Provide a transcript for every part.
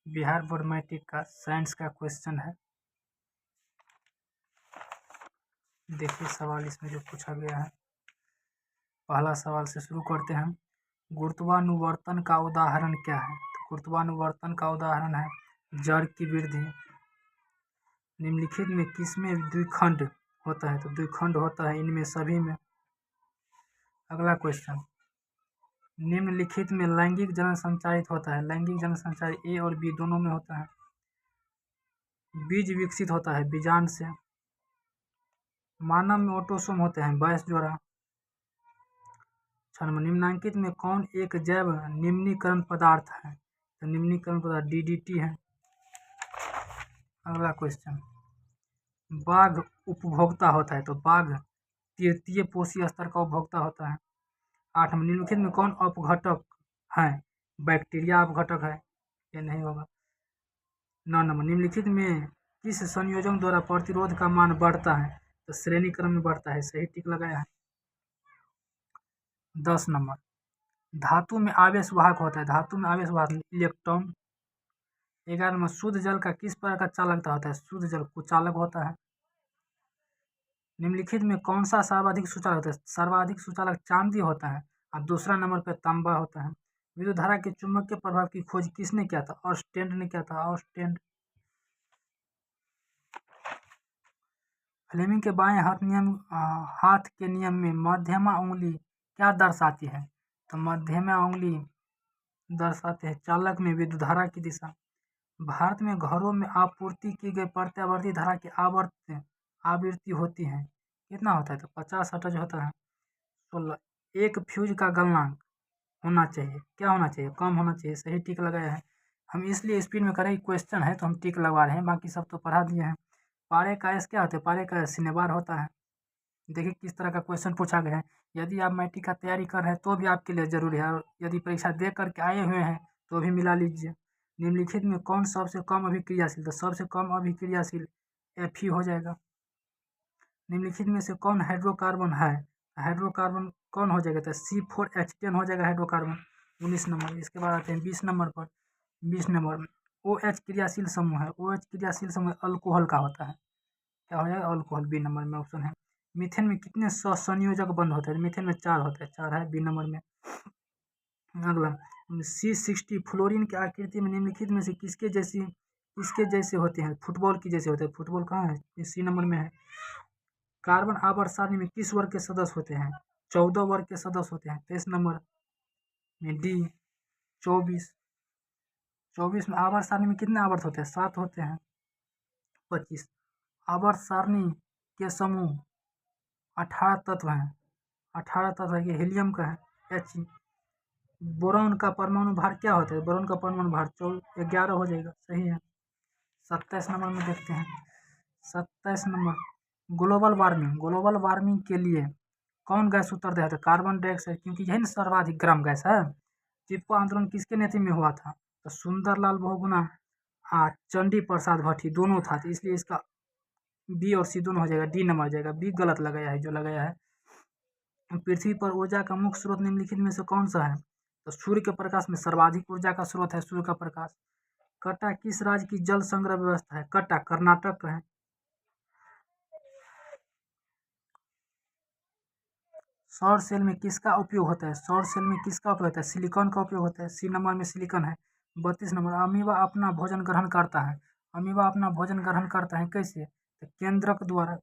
Bihar board matric का science का question है। देखिए सवाल इसमें जो पूछा गया है। पहला सवाल से शुरू करते हैं। गुरुत्वानुवर्तन का उदाहरण क्या है? तो गुरुत्वानुवर्तन का उदाहरण है जड़ की वृद्धि। निम्नलिखित में किसमें द्विखंड होता है? तो द्विखंड होता है इनमें सभी में। अगला क्वेश्चन, निम्नलिखित में लैंगिक जनन संचारित होता है। लैंगिक जनन संचारित ए और बी दोनों में होता है। बीज विकसित होता है बीजांड से। मानव में ऑटोसोम होते हैं 22 जोड़ा। निम्नांकित में कौन एक जैव निम्नीकरण पदार्थ है? तो निम्नीकरण पदार्थ DDT है। अगला क्वेश्चन, बाघ उपभोक्ता होता है। तो बाघ तृतीय पोषी स्तर का उपभोक्ता होता है। 8 निम्नलिखित में कौन अपघटक है? बैक्टीरिया अपघटक है, ये नहीं होगा। 9 नंबर, निम्नलिखित में किस संयोजन द्वारा प्रतिरोध का मान बढ़ता है? तो श्रेणी क्रम में बढ़ता है, सही टिक लगाया है। 10 नंबर, धातु में आवेश वाहक होता है। धातु में आवेश वाहक इलेक्ट्रॉन। 11 नंबर, शुद्ध जल का किस प्रकार का चालकता होता है? शुद्ध जल कुचालक होता है। निम्नलिखित में कौन सा सर्वाधिक सुचालक होता है? सर्वाधिक सुचालक चांदी होता है और दूसरा नंबर पर तांबा होता है। विद्युत धारा के चुंबकीय प्रभाव की खोज किसने किया था? ऑर्स्टेड ने किया था। ऑर्स्टेड। फ्लेमिंग के बाएं हाथ के नियम में मध्यमा उंगली क्या दर्शाती है? तो मध्यमा उंगली दर्शाते हैं चालक में विद्युत धारा की दिशा। भारत में घरों में आपूर्ति की गई प्रत्यावर्ती धारा की आवृत्ति होती है, कितना होता है? तो 50 हर्ट्ज होता है। 16, एक फ्यूज का गलनांक होना चाहिए, क्या होना चाहिए? कम होना चाहिए, सही टिक लगाया है। हम इसलिए स्पीड में करें, क्वेश्चन है तो हम टिक लगवा रहे हैं, बाकी सब तो पढ़ा दिए हैं। पारे का एस क्या होता है? पारे का एस सिनेबार होता है। देखिए किस तरह का क्वेश्चन पूछा गया है। यदि आप मैट्रिक का तैयारी कर रहे हैं तो भी आपके लिए जरूरी है, और यदि परीक्षा दे करके आए हुए हैं तो भी मिला लीजिए। निम्नलिखित में कौन सबसे कम अभिक्रियाशील? तो सबसे कम अभिक्रियाशील Fe हो जाएगा। निम्नलिखित में से कौन हाइड्रोकार्बन है? हाइड्रोकार्बन कौन हो जाएगा? तो C4H10 हो जाएगा हाइड्रोकार्बन। 19 नंबर। इसके बाद आते हैं 20 नंबर पर। 20 नंबर, OH क्रियाशील समूह है। OH क्रियाशील समूह अल्कोहल का होता है, क्या हो जाएगा? अल्कोहल। बी नंबर में ऑप्शन है। मीथेन में कितने संयोजक बंद होते हैं? मीथेन में 4 होते हैं, 4 है, बी नंबर में। अगला, C60 फ्लोरीन की आकृति में निम्नलिखित में से किसके जैसे होते हैं? फुटबॉल की जैसे होते हैं। फुटबॉल कहाँ है? सी नंबर में है। कार्बन आवर्त सारणी में किस वर्ग के सदस्य होते हैं? 14 वर्ग के सदस्य होते हैं। 23 नंबर में डी। 24 में आवर्त सारणी में कितने आवर्त होते हैं? 7 होते हैं। 25, आवर्त सारणी के समूह 18 तत्व हैं। 18 तत्व है, ये हीलियम का है He। बोरॉन का परमाणु भार क्या होता है? बोरॉन का परमाणु भार 11 हो जाएगा, सही है। 27 नंबर में देखते हैं। 27 नंबर, ग्लोबल वार्मिंग के लिए कौन गैस उत्तरदायी है? तो कार्बन डाइऑक्साइड, क्योंकि यही ना सर्वाधिक गर्म गैस है। चिपको आंदोलन किसके नेतृत्व में हुआ था? तो सुंदरलाल बहुगुणा चंडी प्रसाद भट्टी दोनों था, तो इसलिए इसका बी और सी दोनों हो जाएगा। डी नंबर जाएगा, बी गलत लगाया है जो लगाया है। पृथ्वी पर ऊर्जा का मुख्य स्रोत निम्नलिखित में से कौन सा है? तो सूर्य के प्रकाश में सर्वाधिक ऊर्जा का स्रोत है सूर्य का प्रकाश। कट्टा किस राज्य की जल संग्रह व्यवस्था है? कट्टा कर्नाटक का है। सौर सेल में किसका उपयोग होता है? सौर सेल में किसका उपयोग होता है? सिलिकॉन का उपयोग होता है। सी नंबर में सिलिकॉन है। 32 नंबर, अमीबा अपना भोजन ग्रहण करता है। अमीबा अपना भोजन ग्रहण करता है कैसे? तो केंद्रक द्वारा,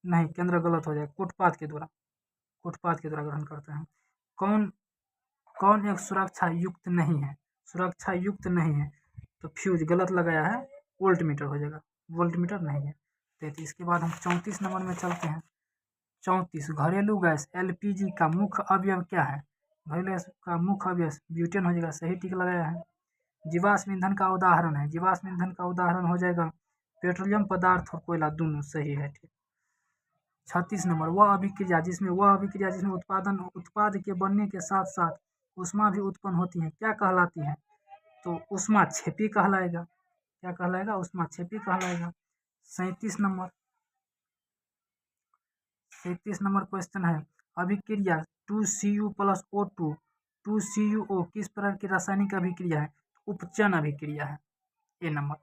नहीं केंद्र गलत हो जाएगा, कुटपाथ के द्वारा ग्रहण करता है। कौन एक सुरक्षा युक्त नहीं है? सुरक्षा युक्त नहीं है, तो फ्यूज गलत लगाया है, वोल्ट मीटर हो जाएगा, वोल्ट मीटर नहीं है। 33 के बाद हम 34 नंबर में चलते हैं। 34, घरेलू गैस LPG का मुख्य अवयव क्या है? घरेलू गैस का मुख्य अवयव ब्यूटेन हो जाएगा, सही टिक लगाया है। जीवाश्म ईंधन का उदाहरण है, जीवाश्म ईंधन का उदाहरण हो जाएगा पेट्रोलियम पदार्थ और कोयला, दोनों सही है, ठीक। 36 नंबर, वह अभिक्रिया जिसमें उत्पाद के बनने के साथ साथ ऊष्मा भी उत्पन्न होती है, क्या कहलाती है? तो ऊष्माक्षेपी कहलाएगा। क्या कहलाएगा? ऊष्माक्षेपी कहलाएगा। 37 नंबर क्वेश्चन है, अभिक्रिया 2Cu+O2 2CuO किस प्रकार की रासायनिक अभिक्रिया है? उपचयन अभिक्रिया है। ए नंबर।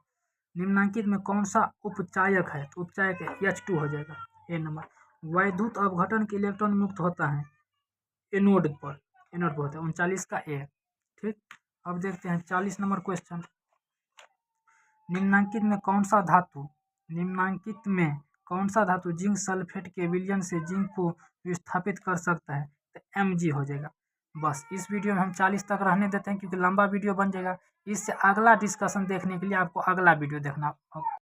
निम्नांकित में कौन सा उपचायक है, तो उपचायक H2 हो जाएगा, ए नंबर। वैद्युत अवघटन के इलेक्ट्रॉन मुक्त होता है एनोड पर होता है 39 का ए। ठीक, अब देखते हैं 40 नंबर क्वेश्चन। निम्नांकित में कौन सा धातु जिंक सल्फेट के विलयन से जिंक को विस्थापित कर सकता है, तो Mg हो जाएगा। बस इस वीडियो में हम 40 तक रहने देते हैं क्योंकि लंबा वीडियो बन जाएगा। इससे अगला डिस्कशन देखने के लिए आपको अगला वीडियो देखना होगा।